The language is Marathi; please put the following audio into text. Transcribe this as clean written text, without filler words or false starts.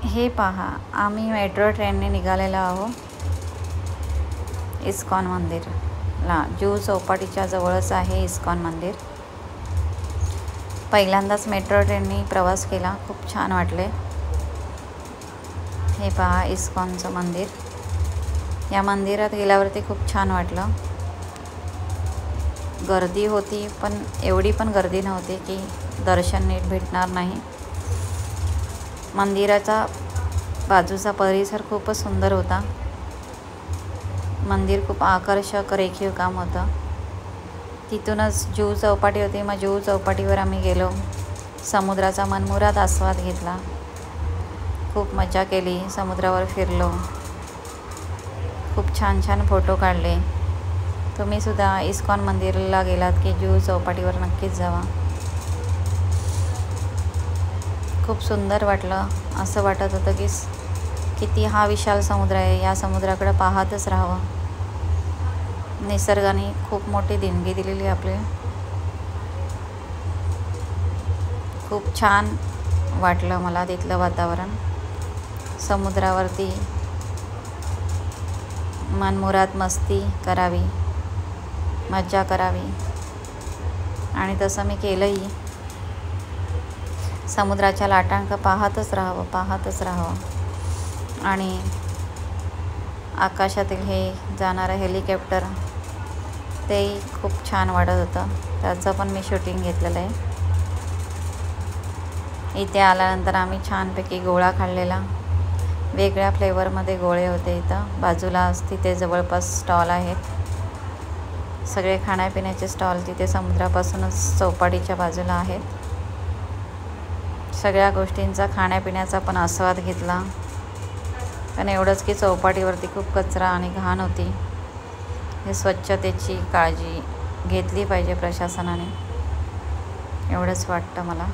हे पहा, आम्ही मेट्रो ट्रेनने निघालेलो आहोत इस्कॉन मंदिरला. जुहू चौपाटीच्या जवळच आहे इस्कॉन मंदिर. पहिल्यांदाच मेट्रो ट्रेनने प्रवास केला, खूप छान वाटले. हे पहा इस्कॉनचं मंदिर. या मंदिरात गेल्यावरती खूप छान वाटलं. गर्दी होती, पण एवढी पण गर्दी नव्हती की दर्शन नीट भेटणार नाही. मंदिराचा बाजूचा परिसर खूपच सुंदर होता. मंदिर खूप आकर्षक रेखीव काम होतं. तिथूनच जुहू चौपाटी होती. मग जुहू चौपाटीवर आम्ही गेलो. समुद्राचा मनमुराद आस्वाद घेतला. खूप मजा केली. समुद्रावर फिरलो. खूप छान छान फोटो काढले. तुम्हीसुद्धा इस्कॉन मंदिरला गेलात की जुहू चौपाटीवर नक्कीच जावा. खूप सुंदर वाटलं. असं वाटत होतं की किती हा विशाल समुद्र आहे, या समुद्राकडे पाहतच राहावं. निसर्गाने खूप मोठी देणगी दिलेली आपली. खूप छान वाटलं मला तिथलं वातावरण. समुद्रावरती मनमुराद मस्ती करावी, मज्जा करावी आणि तसं मी केलंही. समुद्राच्या लाटांकडे पाहतच राहावं आणि आकाशातील हे जाणारं हेलिकॉप्टर तेही खूप छान वाटत होतं. त्याचं पण मी शूटिंग घेतलेलं आहे. इथे आल्यानंतर आम्ही छानपैकी गोळा खाल्लेला. वेगळ्या फ्लेवरमध्ये गोळे होते. इथं बाजूला तिथे जवळपास स्टॉल आहेत. सगळे खाण्यापिण्याचे स्टॉल तिथे समुद्रापासूनच चौपाटीच्या बाजूला आहेत. सगळ्या गोष्टींचा खाण्यापिण्याचा पण आस्वाद घेतला. पण एवढंच की चौपाटीवरती खूप कचरा आणि घाण होती. हे स्वच्छतेची काळजी घेतली पाहिजे प्रशासनाने, एवढंच वाटतं मला.